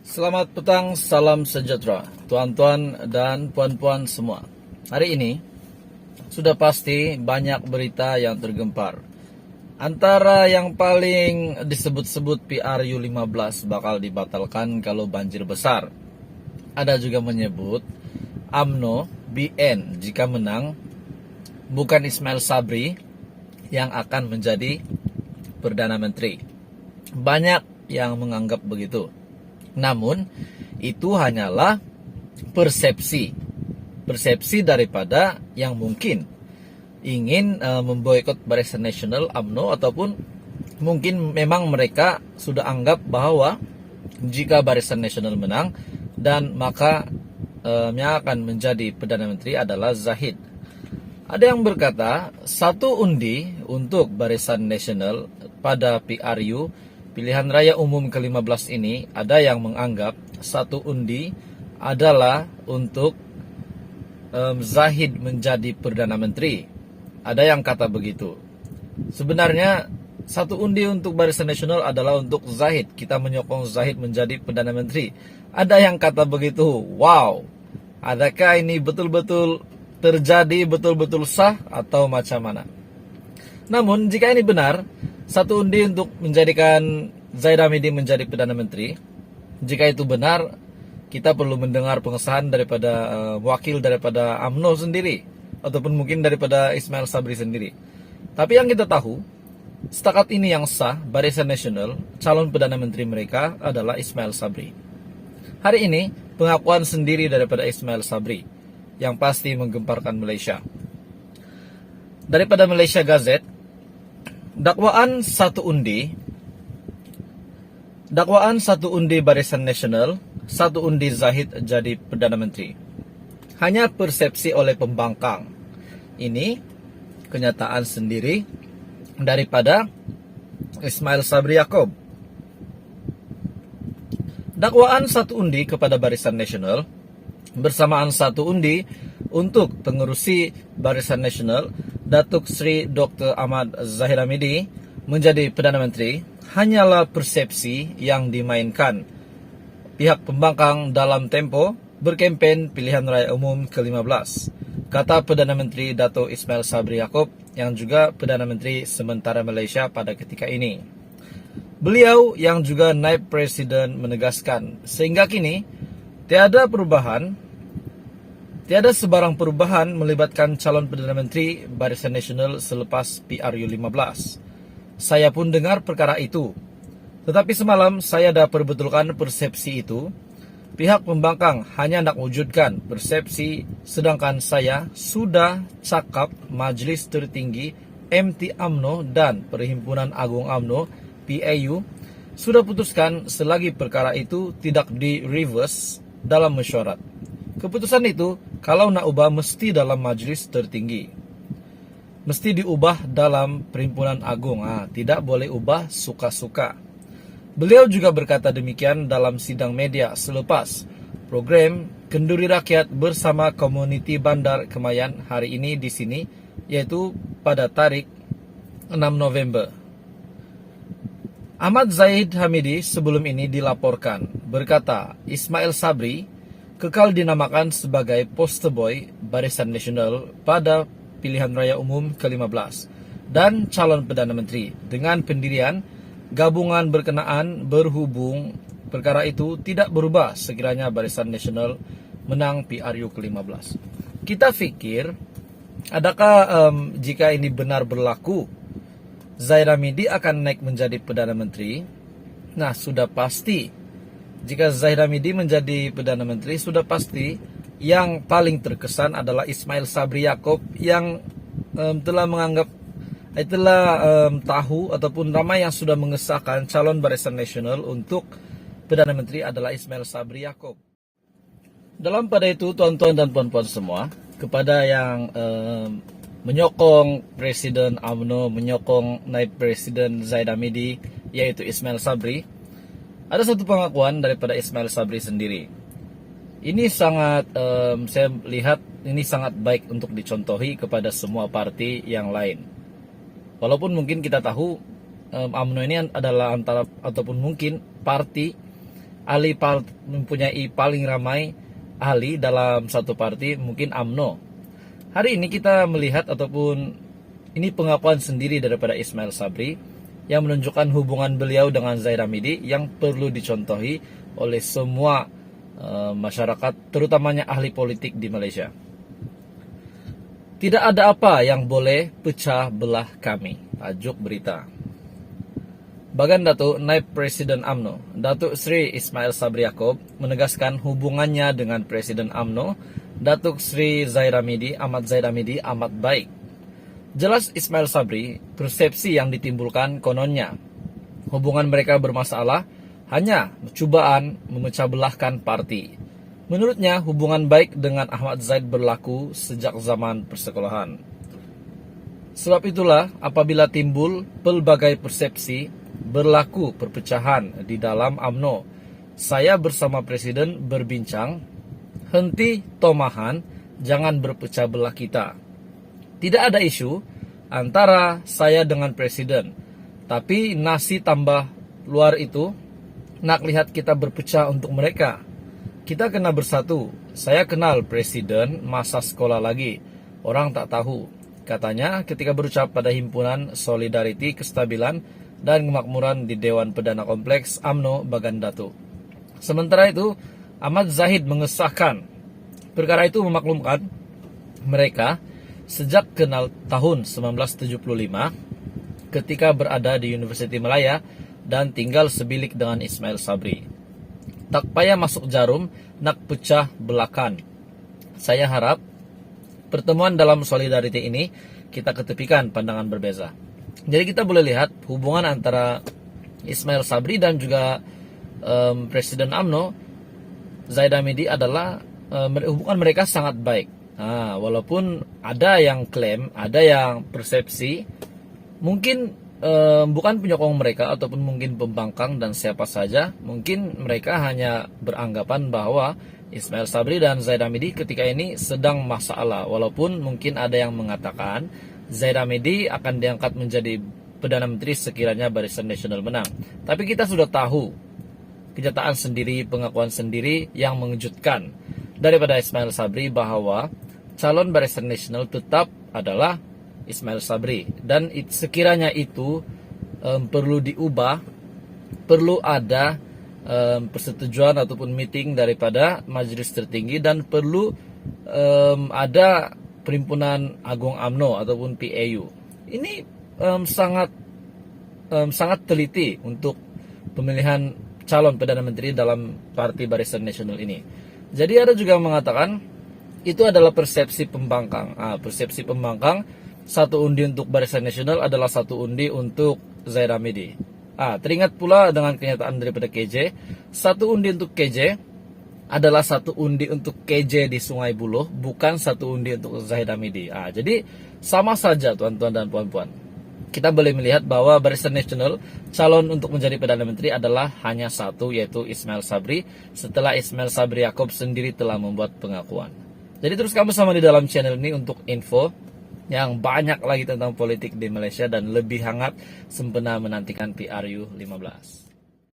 Selamat petang, salam sejahtera, tuan-tuan dan puan-puan semua. Hari ini, sudah pasti banyak berita yang tergempar. Antara yang paling disebut-sebut PRU 15 bakal dibatalkan kalau banjir besar. Ada juga menyebut UMNO BN jika menang, bukan Ismail Sabri yang akan menjadi Perdana Menteri. Banyak yang menganggap begitu. Namun, itu hanyalah persepsi daripada yang mungkin ingin memboikot Barisan Nasional UMNO, ataupun mungkin memang mereka sudah anggap bahwa jika Barisan Nasional menang dan maka yang akan menjadi Perdana Menteri adalah Zahid. Ada yang berkata satu undi untuk Barisan Nasional pada PRU Pilihan Raya Umum ke-15 ini, ada yang menganggap satu undi adalah untuk Zahid menjadi Perdana Menteri. Ada yang kata begitu. Sebenarnya satu undi untuk Barisan Nasional adalah untuk Zahid. Kita menyokong Zahid menjadi Perdana Menteri. Ada yang kata begitu. Wow, adakah ini betul-betul terjadi, betul-betul sah, atau macam mana? Namun jika ini benar, satu undi untuk menjadikan Zahid Hamidi menjadi Perdana Menteri, jika itu benar, kita perlu mendengar pengesahan daripada wakil daripada UMNO sendiri, ataupun mungkin daripada Ismail Sabri sendiri. Tapi yang kita tahu, setakat ini yang sah, Barisan Nasional, calon Perdana Menteri mereka adalah Ismail Sabri. Hari ini, pengakuan sendiri daripada Ismail Sabri, yang pasti menggemparkan Malaysia. Daripada Malaysia Gazette, dakwaan satu undi Barisan Nasional, satu undi Zahid jadi Perdana Menteri. Hanya persepsi oleh pembangkang. Ini kenyataan sendiri daripada Ismail Sabri Yaakob. Dakwaan satu undi kepada Barisan Nasional bersamaan satu undi untuk pengerusi Barisan Nasional Datuk Seri Dr. Ahmad Zahid Hamidi menjadi Perdana Menteri hanyalah persepsi yang dimainkan pihak pembangkang dalam tempo berkempen Pilihan Raya Umum ke-15, kata Perdana Menteri Dato' Ismail Sabri Yaakob yang juga Perdana Menteri sementara Malaysia pada ketika ini. Beliau yang juga Naib Presiden menegaskan, sehingga kini tiada sebarang perubahan melibatkan calon Perdana Menteri Barisan Nasional selepas PRU 15. Saya pun dengar perkara itu. Tetapi semalam saya dah perbetulkan persepsi itu. Pihak pembangkang hanya nak wujudkan persepsi, sedangkan saya sudah cakap Majlis Tertinggi MT UMNO dan Perhimpunan Agung UMNO PAU sudah putuskan selagi perkara itu tidak di-reverse dalam mesyuarat. Keputusan itu kalau nak ubah mesti dalam Majlis Tertinggi. Mesti diubah dalam Perhimpunan Agung. Tidak boleh ubah suka-suka. Beliau juga berkata demikian dalam sidang media selepas program Kenduri Rakyat bersama Komuniti Bandar Kemayan hari ini di sini, yaitu pada tarikh 6 November. Ahmad Zahid Hamidi sebelum ini dilaporkan berkata Ismail Sabri kekal dinamakan sebagai poster boy Barisan Nasional pada Pilihan Raya Umum ke-15 dan calon Perdana Menteri dengan pendirian gabungan berkenaan berhubung perkara itu tidak berubah sekiranya Barisan Nasional menang PRU ke-15. Kita fikir, adakah jika ini benar berlaku, Zahid Hamidi akan naik menjadi Perdana Menteri? Nah, sudah pasti. Jika Zahid Hamidi menjadi Perdana Menteri, sudah pasti yang paling terkesan adalah Ismail Sabri Yaakob yang telah tahu ataupun ramai yang sudah mengesahkan calon Barisan Nasional untuk Perdana Menteri adalah Ismail Sabri Yaakob. Dalam pada itu, tuan-tuan dan puan-puan semua, kepada yang menyokong Presiden UMNO, menyokong Naib Presiden Zahid Hamidi, yaitu Ismail Sabri, ada satu pengakuan daripada Ismail Sabri sendiri. Ini sangat, saya lihat ini sangat baik untuk dicontohi kepada semua parti yang lain. Walaupun mungkin kita tahu UMNO ini adalah antara ataupun mungkin parti mempunyai paling ramai ahli dalam satu parti, mungkin UMNO. Hari ini kita melihat ataupun ini pengakuan sendiri daripada Ismail Sabri yang menunjukkan hubungan beliau dengan Zaid Hamidi yang perlu dicontohi oleh semua masyarakat, terutamanya ahli politik di Malaysia. Tidak ada apa yang boleh pecah belah kami. Tajuk berita. Bagan Datuk Naib Presiden UMNO, Datuk Sri Ismail Sabri Yaakob menegaskan hubungannya dengan Presiden UMNO, Datuk Sri Ahmad Zaid Hamidi amat baik. Jelas Ismail Sabri, persepsi yang ditimbulkan kononnya hubungan mereka bermasalah hanya cobaan memecah belahkan parti. Menurutnya hubungan baik dengan Ahmad Zaid berlaku sejak zaman persekolahan. Sebab itulah apabila timbul pelbagai persepsi berlaku perpecahan di dalam UMNO, saya bersama Presiden berbincang, henti tomahan, jangan berpecah belah kita. Tidak ada isu antara saya dengan Presiden, tapi nasi tambah luar itu nak lihat kita berpecah untuk mereka. Kita kena bersatu. Saya kenal Presiden masa sekolah lagi, orang tak tahu. Katanya ketika berucap pada Himpunan Solidariti Kestabilan dan Kemakmuran di Dewan Perdana Kompleks UMNO Bagan Datuk. Sementara itu, Ahmad Zahid mengesahkan perkara itu memaklumkan mereka sejak kenal tahun 1975 ketika berada di Universiti Malaya dan tinggal sebilik dengan Ismail Sabri. Tak payah masuk jarum, nak pecah belakan. Saya harap pertemuan dalam solidarity ini kita ketepikan pandangan berbeza. Jadi kita boleh lihat hubungan antara Ismail Sabri dan juga Presiden UMNO Zaid Hamidi adalah hubungan mereka sangat baik. Walaupun ada yang klaim, ada yang persepsi, mungkin bukan penyokong mereka ataupun mungkin pembangkang dan siapa saja, mungkin mereka hanya beranggapan bahwa Ismail Sabri dan Zaid Hamidi ketika ini sedang masalah. Walaupun mungkin ada yang mengatakan Zaid Hamidi akan diangkat menjadi Perdana Menteri sekiranya Barisan Nasional menang. Tapi kita sudah tahu kenyataan sendiri, pengakuan sendiri yang mengejutkan daripada Ismail Sabri bahwa calon Barisan Nasional tetap adalah Ismail Sabri. Dan sekiranya itu perlu diubah, perlu ada persetujuan ataupun meeting daripada majelis tertinggi dan perlu ada Perhimpunan Agung UMNO ataupun PAU. Ini sangat teliti untuk pemilihan calon Perdana Menteri dalam Parti Barisan Nasional ini. Jadi ada juga yang mengatakan itu adalah persepsi pembangkang. Persepsi pembangkang, satu undi untuk Barisan Nasional adalah satu undi untuk Zaid Hamidi. Teringat pula dengan kenyataan daripada KJ, satu undi untuk KJ adalah satu undi untuk KJ di Sungai Buloh, bukan satu undi untuk Zaid Hamidi. Jadi sama saja tuan-tuan dan puan-puan. Kita boleh melihat bahwa Barisan Nasional calon untuk menjadi Perdana Menteri adalah hanya satu, yaitu Ismail Sabri, setelah Ismail Sabri Yaakob sendiri telah membuat pengakuan. Jadi terus kamu sama di dalam channel ini untuk info yang banyak lagi tentang politik di Malaysia dan lebih hangat sempena menantikan PRU 15.